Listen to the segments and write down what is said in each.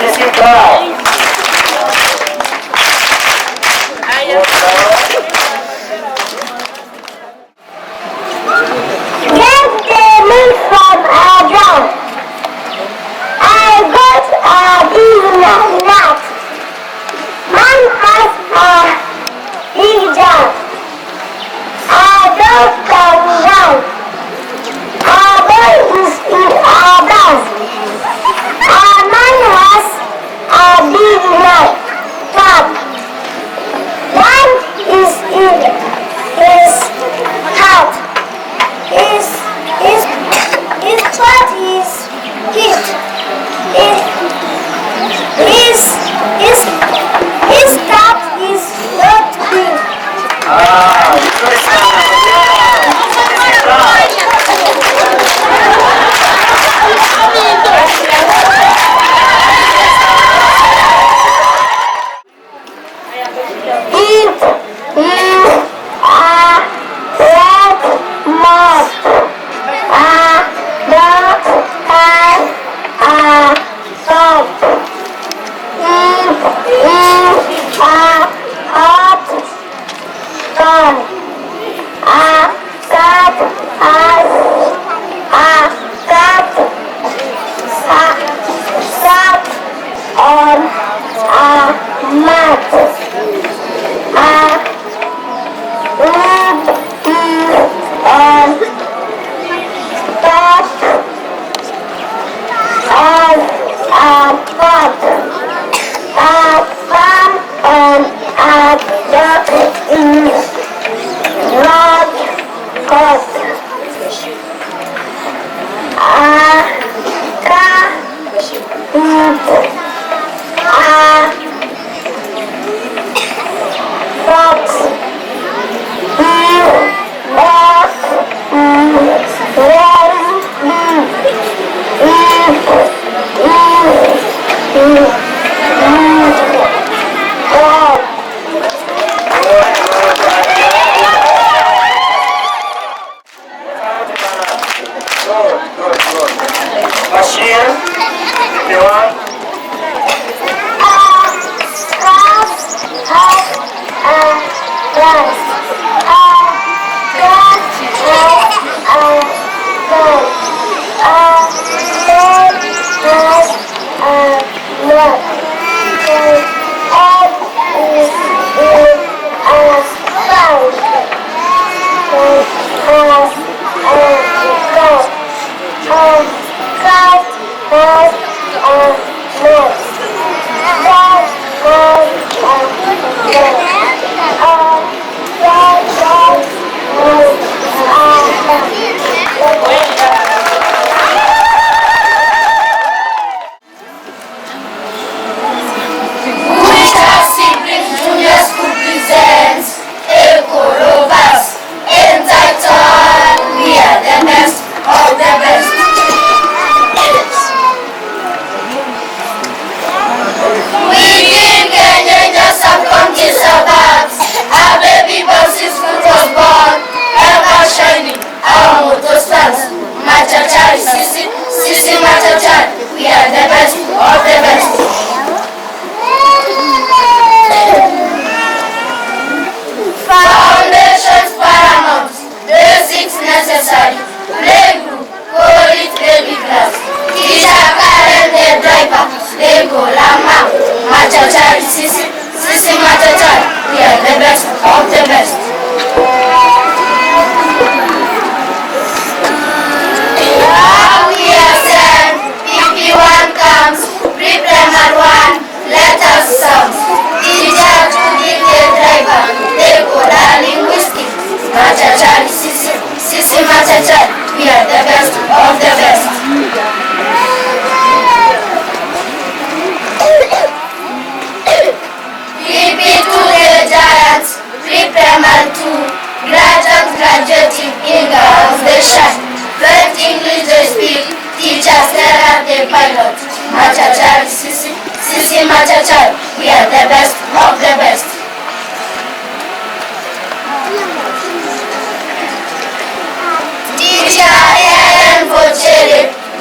Kisii proud.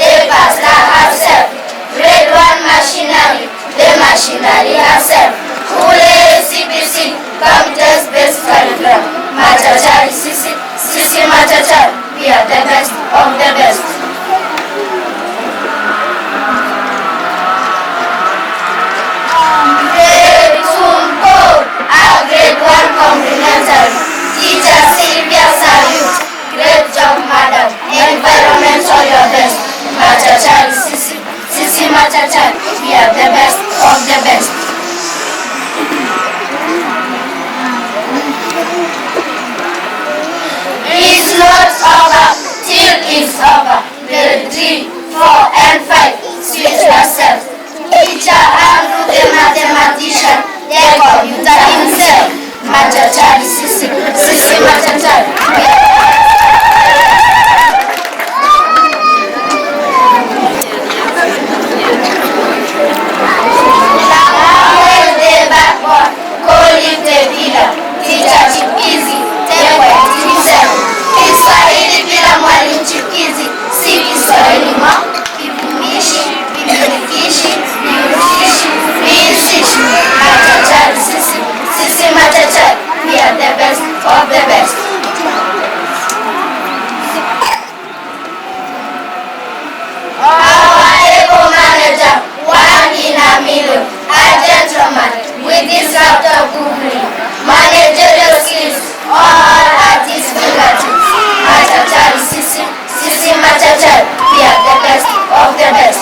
They passed herself. Grade 1 machinery. and show your best. Machachari Sisi, Sisi Machachari, we are the best of the best. It's not over till it's over. Grade 3, 4 and 5, switch yourself. Teacher and the mathematician, the computer himself. Machachari Sisi, Sisi Machachari. Teacher chipukizi, tembo ya himself. Kiswahili bila mwalimu chipukizi, si Kiswahili mwa kivumishi, vimilikishi, vihusishi, vihisishi. Machachari Sisi, Sisi Machachari, we are the best of the best. Our able manager, one in a million, a gentleman with his laptop googling. Managerial skills, all at his fingertips. Machachari Sisi, Sisi Machachari, we are the best of the best.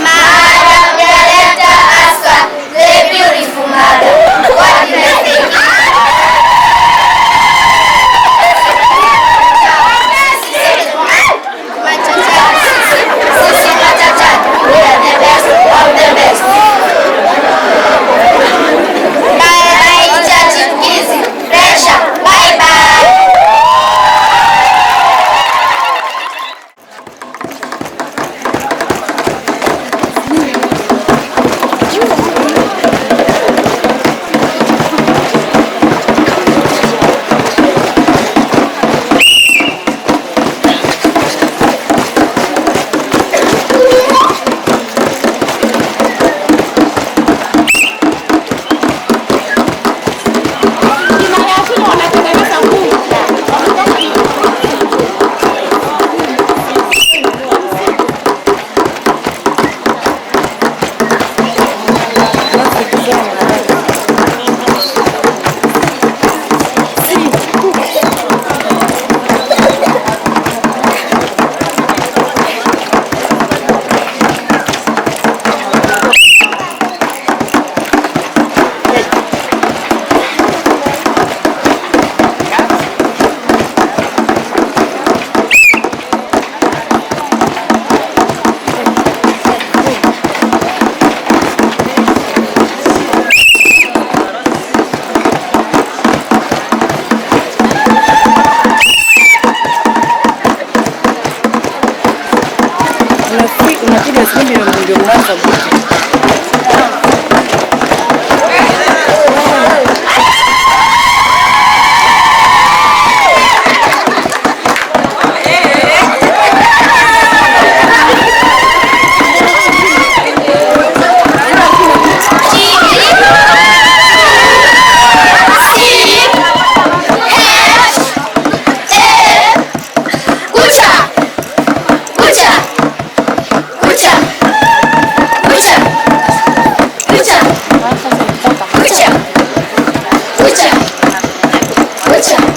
Madam Director Aska, the beautiful madam, what did I think? Machachari Sisi, Sisi Machachari, we are the best of the best. Bye bye, teacher chipukizi. Pressure, bye bye. Unapiga simu ndio unaanza Gucha. Gucha.